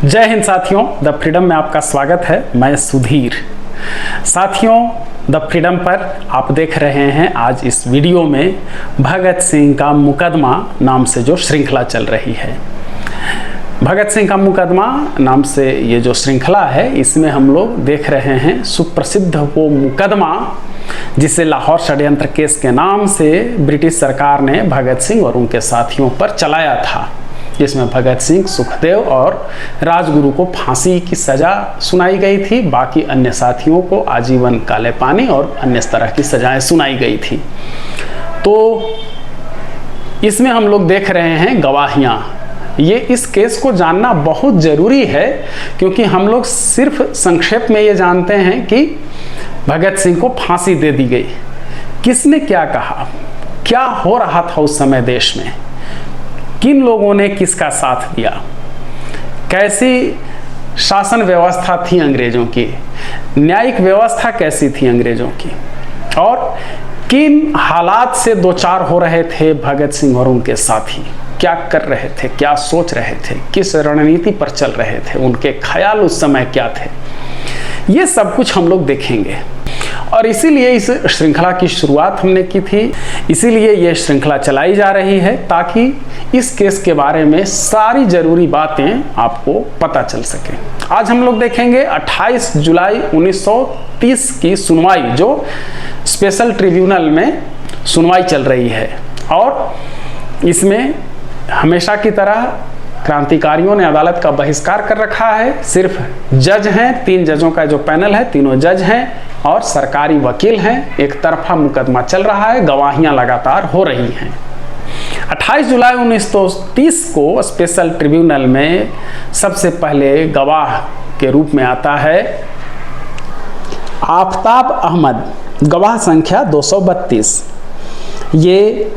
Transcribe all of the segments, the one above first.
जय हिंद साथियों, the freedom में आपका स्वागत है। मैं सुधीर। साथियों, द फ्रीडम पर आप देख रहे हैं आज इस वीडियो में भगत सिंह का मुकदमा नाम से जो श्रृंखला चल रही है। भगत सिंह का मुकदमा नाम से ये जो श्रृंखला है, इसमें हम लोग देख रहे हैं सुप्रसिद्ध वो मुकदमा जिसे लाहौर षड्यंत्र केस के नाम से ब्रिटिश सरकार ने भगत सिंह और उनके साथियों पर चलाया था, जिसमें भगत सिंह, सुखदेव और राजगुरु को फांसी की सजा सुनाई गई थी। बाकी अन्य साथियों को आजीवन काले पानी और अन्य तरह की सजाएं सुनाई गई थी। तो इसमें हम लोग देख रहे हैं गवाहियां। ये इस केस को जानना बहुत ज़रूरी है, क्योंकि हम लोग सिर्फ संक्षेप में ये जानते हैं कि भगत सिंह को फांसी दे दी गई। किसने क्या कहा, क्या हो रहा था उस समय देश में, किन लोगों ने किसका साथ दिया, कैसी शासन व्यवस्था थी अंग्रेजों की, न्यायिक व्यवस्था कैसी थी अंग्रेजों की, और किन हालात से दो चार हो रहे थे भगत सिंह और उनके साथी, क्या कर रहे थे, क्या सोच रहे थे, किस रणनीति पर चल रहे थे, उनके ख्याल उस समय क्या थे, ये सब कुछ हम लोग देखेंगे। और इसीलिए इस श्रृंखला की शुरुआत हमने की थी, इसीलिए ये श्रृंखला चलाई जा रही है, ताकि इस केस के बारे में सारी जरूरी बातें आपको पता चल सके। आज हम लोग देखेंगे 28 जुलाई 1930 की सुनवाई, जो स्पेशल ट्रिब्यूनल में सुनवाई चल रही है। और इसमें हमेशा की तरह क्रांतिकारियों ने अदालत का बहिष्कार कर रखा है। सिर्फ जज हैं, 3 जजों का जो पैनल है, तीनों जज हैं और सरकारी वकील हैं। एक तरफा मुकदमा चल रहा है, गवाहियां लगातार हो रही हैं। 28 जुलाई 1930 को स्पेशल ट्रिब्यूनल में सबसे पहले गवाह के रूप में आता है आफताब अहमद, गवाह संख्या 232। ये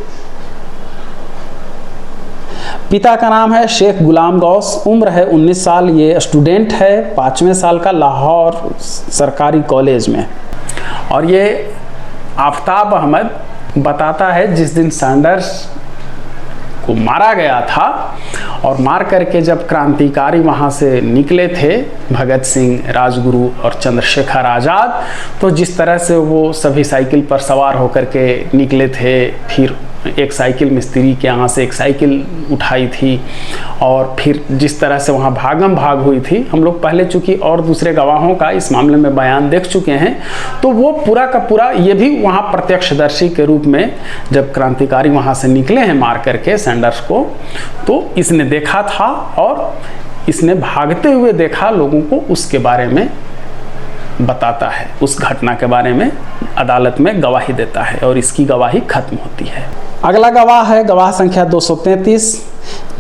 पिता का नाम है शेख गुलाम गौस, उम्र है 19 साल। ये स्टूडेंट है 5वें साल का लाहौर सरकारी कॉलेज में। और ये आफताब अहमद बताता है जिस दिन सैंडर्स को मारा गया था और मार करके जब क्रांतिकारी वहाँ से निकले थे, भगत सिंह, राजगुरु और चंद्रशेखर आज़ाद, तो जिस तरह से वो सभी साइकिल पर सवार होकर के निकले थे, फिर एक साइकिल मिस्त्री के यहाँ से एक साइकिल उठाई थी और फिर जिस तरह से वहाँ भागम भाग हुई थी, हम लोग पहले चूँकि और दूसरे गवाहों का इस मामले में बयान देख चुके हैं, तो वो पूरा का पूरा ये भी वहाँ प्रत्यक्षदर्शी के रूप में जब क्रांतिकारी वहाँ से निकले हैं मार करके सैंडर्स को, तो इसने देखा था और इसने भागते हुए देखा लोगों को, उसके बारे में बताता है, उस घटना के बारे में अदालत में गवाही देता है और इसकी गवाही खत्म होती है। अगला गवाह है गवाह संख्या 233,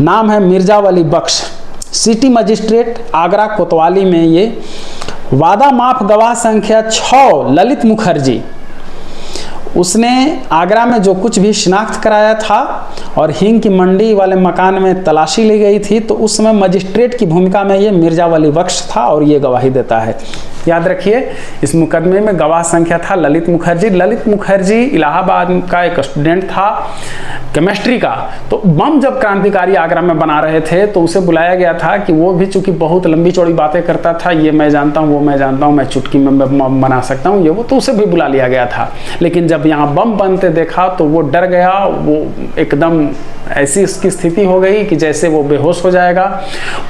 नाम है मिर्जा वली बख्श, सिटी मजिस्ट्रेट आगरा कोतवाली में। ये वादा माफ गवाह संख्या 6 ललित मुखर्जी, उसने आगरा में जो कुछ भी शिनाख्त कराया था और हिंग की मंडी वाले मकान में तलाशी ली गई थी, तो उस समय मजिस्ट्रेट की भूमिका में ये मिर्जा वली बख्श था और ये गवाही देता है। याद रखिए, इस मुकदमे में गवाह संख्या था ललित मुखर्जी। ललित मुखर्जी इलाहाबाद का एक स्टूडेंट था केमिस्ट्री का। तो बम जब क्रांतिकारी आगरा में बना रहे थे तो उसे बुलाया गया था कि वो भी चूंकि बहुत लंबी चौड़ी बातें करता था, ये मैं जानता हूँ, वो मैं जानता हूँ, मैं चुटकी में बम बना सकता हूँ, ये वो, तो उसे भी बुला लिया गया था। लेकिन जब यहाँ बम बनते देखा तो वो डर गया, वो एकदम ऐसी उसकी स्थिति हो गई कि जैसे वो बेहोश हो जाएगा,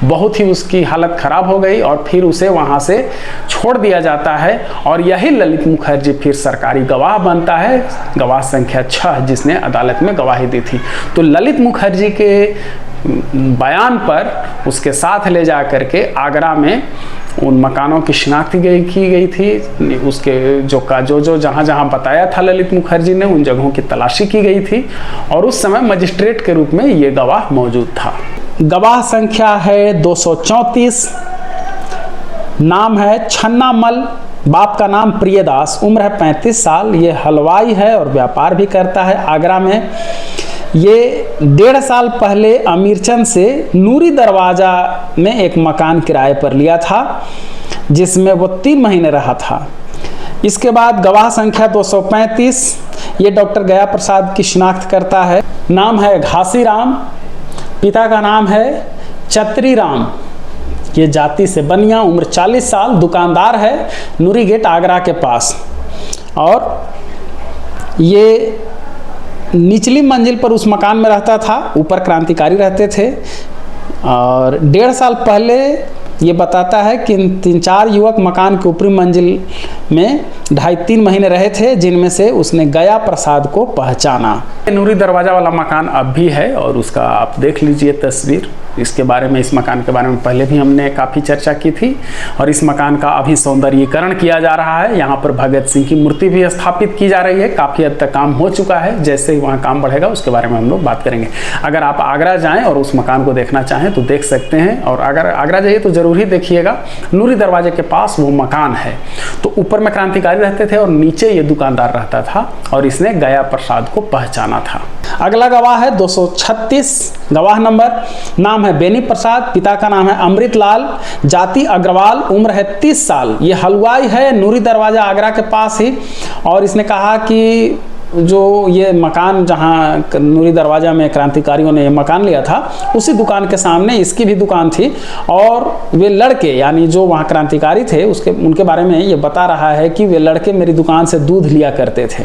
बहुत ही उसकी हालत खराब हो गई और फिर उसे वहाँ से छोड़ दिया जाता है। और यही ललित मुखर्जी फिर सरकारी गवाह बनता है, गवाह संख्या 6, जिसने अदालत में गवाही दी थी। तो ललित मुखर्जी के बयान पर उसके साथ ले जा करके आगरा में उन मकानों की शिनाख्त की गई थी, उसके जो जहाँ जहाँ बताया था ललित मुखर्जी ने, उन जगहों की तलाशी की गई थी और उस समय मजिस्ट्रेट के रूप में ये गवाह मौजूद था। गवाह संख्या है 234, नाम है छन्ना मल, बाप का नाम प्रियदास, उम्र है 35 साल। ये हलवाई है और व्यापार भी करता है आगरा में। ये 1.5 साल पहले अमीरचंद से नूरी दरवाज़ा में एक मकान किराए पर लिया था, जिसमें वो 3 महीने रहा था। इसके बाद गवाह संख्या 235, ये डॉक्टर गया प्रसाद की शिनाख्त करता है। नाम है घासीराम, पिता का नाम है चतरी राम। ये जाति से बनिया, उम्र 40 साल, दुकानदार है, नूरी गेट आगरा के पास। और ये निचली मंजिल पर उस मकान में रहता था, ऊपर क्रांतिकारी रहते थे। और 1.5 साल पहले ये बताता है कि 3-4 युवक मकान के ऊपरी मंजिल में 2.5-3 महीने रहे थे, जिनमें से उसने गया प्रसाद को पहचाना। नूरी दरवाज़ा वाला मकान अब भी है और उसका आप देख लीजिए तस्वीर। इसके बारे में, इस मकान के बारे में पहले भी हमने काफ़ी चर्चा की थी। और इस मकान का अभी सौंदर्यीकरण किया जा रहा है। यहाँ पर भगत सिंह की मूर्ति भी स्थापित की जा रही है। काफ़ी हद तक काम हो चुका है। जैसे ही वहाँ काम बढ़ेगा उसके बारे में हम लोग बात करेंगे। अगर आप आगरा जाएँ और उस मकान को देखना चाहें तो देख सकते हैं। और अगर आगरा जाइए तो ज़रूर ही देखिएगा, नूरी दरवाजे के पास वो मकान है। तो ऊपर में क्रांतिकारी रहते थे और नीचे ये दुकानदार रहता था और इसने गया प्रसाद को पहचाना था। अगला गवाह है 236, गवाह नंबर, नाम है बेनी प्रसाद, पिता का नाम है अमृत लाल, जाति अग्रवाल, उम्र है 30 साल। ये हलवाई है, नूरी दरवाजा आगरा के पास ही। और इसने कहा कि जो ये मकान, जहाँ नूरी दरवाजा में क्रांतिकारियों ने ये मकान लिया था, उसी दुकान के सामने इसकी भी दुकान थी। और वे लड़के, यानी जो वहाँ क्रांतिकारी थे, उनके बारे में ये बता रहा है कि वे लड़के मेरी दुकान से दूध लिया करते थे।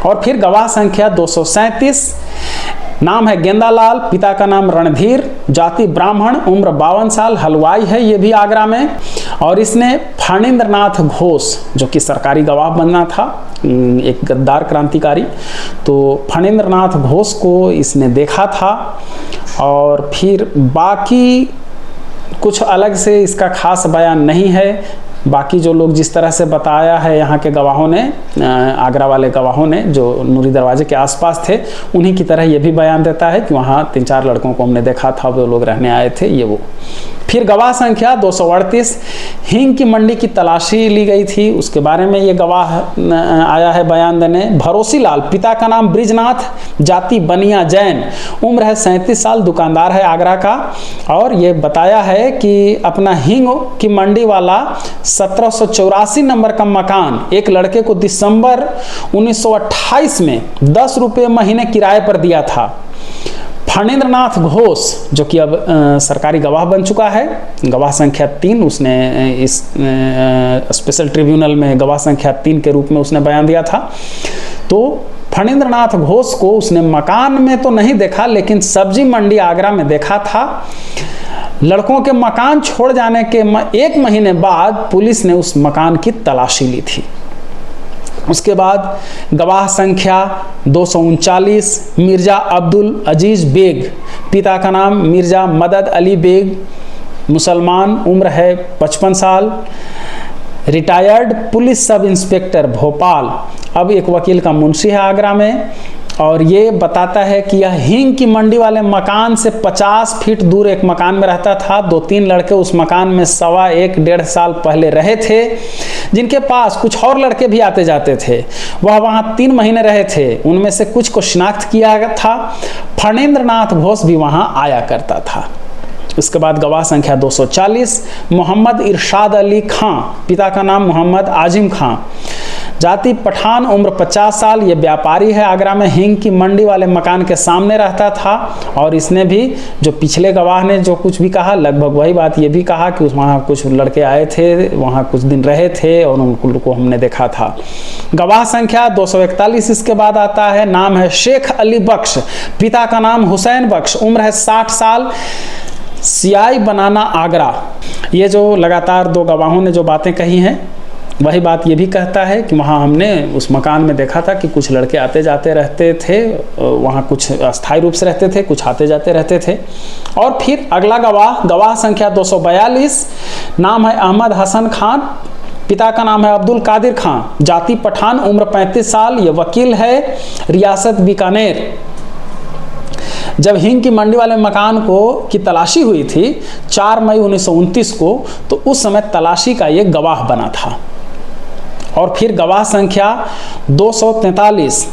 और फिर गवाह संख्या 237, नाम है गेंदालाल, पिता का नाम रणधीर, जाति ब्राह्मण, उम्र 52 साल, हलवाई है ये भी आगरा में। और इसने फणींद्रनाथ घोष, जो कि सरकारी गवाह बनना था, एक गद्दार क्रांतिकारी, तो फणींद्रनाथ घोष को इसने देखा था। और फिर बाकी कुछ अलग से इसका खास बयान नहीं है। बाकी जो लोग जिस तरह से बताया है यहाँ के गवाहों ने, आगरा वाले गवाहों ने जो नूरी दरवाजे के आसपास थे, उन्हीं की तरह ये भी बयान देता है कि वहाँ 3-4 लड़कों को हमने देखा था, वो लोग रहने आए थे, ये वो। फिर गवाह संख्या 238, हींग की मंडी की तलाशी ली गई थी, उसके बारे में ये गवाह आया है बयान देने। भरोसी लाल, पिता का नाम ब्रिजनाथ, जाति बनिया जैन, उम्र है 37 साल, दुकानदार है आगरा का। और ये बताया है कि अपना हींग की मंडी वाला 1784 नंबर का मकान एक लड़के को दिसंबर 1928 में 10 रुपये महीने किराए पर दिया था। फणींद्रनाथ घोष, जो कि अब सरकारी गवाह बन चुका है, गवाह संख्या 3, उसने इस स्पेशल ट्रिब्यूनल में गवाह संख्या 3 के रूप में उसने बयान दिया था। तो फणींद्रनाथ घोष को उसने मकान में तो नहीं देखा, लेकिन सब्जी मंडी आगरा में देखा था। लड़कों के मकान छोड़ जाने के 1 महीने बाद पुलिस ने उस मकान की तलाशी ली थी। उसके बाद गवाह संख्या 239, मिर्जा अब्दुल अजीज बेग, पिता का नाम मिर्जा मदद अली बेग, मुसलमान, उम्र है 55 साल, retired police sub inspector Bhopal, अब एक वकील का मुंशी है आगरा में। और ये बताता है कि यह हींग की मंडी वाले मकान से 50 फीट दूर एक मकान में रहता था। 2-3 लड़के उस मकान में 1.25 साल पहले रहे थे, जिनके पास कुछ और लड़के भी आते जाते थे। वह वहाँ 3 महीने रहे थे। उनमें से कुछ को शिनाख्त किया था। फणींद्रनाथ घोष भी वहाँ आया करता था। उसके बाद गवाह संख्या 240, मोहम्मद इरशाद अली खां, पिता का नाम मोहम्मद आजिम खां, जाति पठान, उम्र 50 साल, ये व्यापारी है आगरा में, हींग की मंडी वाले मकान के सामने रहता था। और इसने भी, जो पिछले गवाह ने जो कुछ भी कहा, लगभग वही बात ये भी कहा कि वहाँ कुछ लड़के आए थे, वहाँ कुछ दिन रहे थे और उनको हमने देखा था। गवाह संख्या 241 इसके बाद आता है, नाम है शेख अली बख्श, पिता का नाम हुसैन बख्श, उम्र है 60 साल, सियाई बनाना आगरा। ये जो लगातार 2 गवाहों ने जो बातें कही हैं, वही बात ये भी कहता है कि वहाँ हमने उस मकान में देखा था कि कुछ लड़के आते जाते रहते थे, वहाँ कुछ अस्थायी रूप से रहते थे, कुछ आते जाते रहते थे। और फिर अगला गवाह संख्या 242, नाम है अहमद हसन खान, पिता का नाम है अब्दुल कादिर खान, जाति पठान, उम्र 35 साल, ये वकील है, रियासत बीकानेर। जब हींग की मंडी वाले मकान की तलाशी हुई थी 4 मई 1929 को, तो उस समय तलाशी का ये गवाह बना था। और फिर गवाह संख्या 243,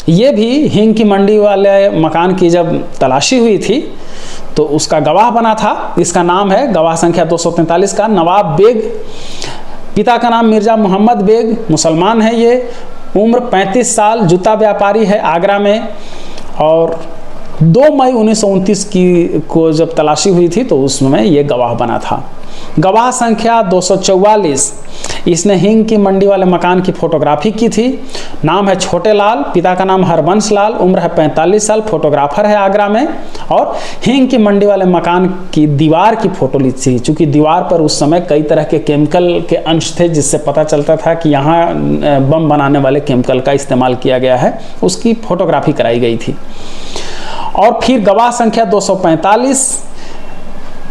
ये भी हींग की मंडी वाले मकान की जब तलाशी हुई थी तो उसका गवाह बना था। इसका नाम है गवाह संख्या 243 का नवाब बेग, पिता का नाम मिर्जा मोहम्मद बेग, मुसलमान है ये, उम्र 35 साल, जूता व्यापारी है आगरा में। और 2 मई 1929 को जब तलाशी हुई थी तो उस समय ये गवाह बना था। गवाह संख्या 244, इसने हिंग की मंडी वाले मकान की फोटोग्राफी की थी। नाम है छोटे लाल, पिता का नाम हरबंश लाल, उम्र है 45 साल, फोटोग्राफर है आगरा में, और हिंग की मंडी वाले मकान की दीवार की फोटो ली थी। चूंकि दीवार पर उस समय कई तरह के केमिकल के अंश थे, जिससे पता चलता था कि यहाँ बम बनाने वाले केमिकल का इस्तेमाल किया गया है, उसकी फोटोग्राफी कराई गई थी। और फिर गवाह संख्या 245,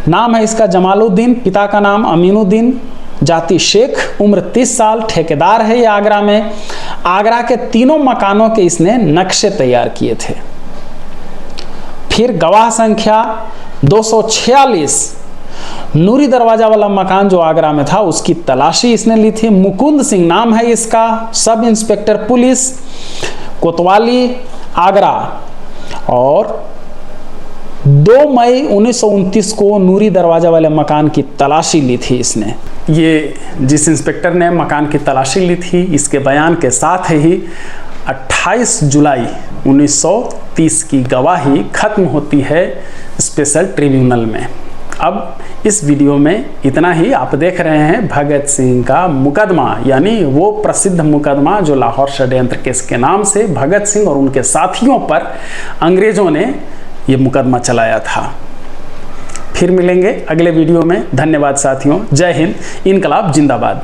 नाम है इसका जमालुद्दीन, पिता का नाम अमीनुद्दीन, जाति शेख, उम्र 30 साल, ठेकेदार है ये आगरा में। आगरा के तीनों मकानों के इसने नक्शे तैयार किए थे। फिर गवाह संख्या 246, नूरी दरवाजा वाला मकान जो आगरा में था उसकी तलाशी इसने ली थी। मुकुंद सिंह नाम है इसका, सब इंस्पेक्टर पुलिस, कोतवाली, आगरा। और 2 मई 1929 को नूरी दरवाजा वाले मकान की तलाशी ली थी इसने। ये जिस इंस्पेक्टर ने मकान की तलाशी ली थी, इसके बयान के साथ ही 28 जुलाई 1930 की गवाही खत्म होती है स्पेशल ट्रिब्यूनल में। अब इस वीडियो में इतना ही। आप देख रहे हैं भगत सिंह का मुकदमा, यानी वो प्रसिद्ध मुकदमा जो लाहौर षड्यंत्र केस के नाम से भगत सिंह और उनके साथियों पर अंग्रेजों ने ये मुकदमा चलाया था। फिर मिलेंगे अगले वीडियो में। धन्यवाद साथियों। जय हिंद। इनकलाब जिंदाबाद।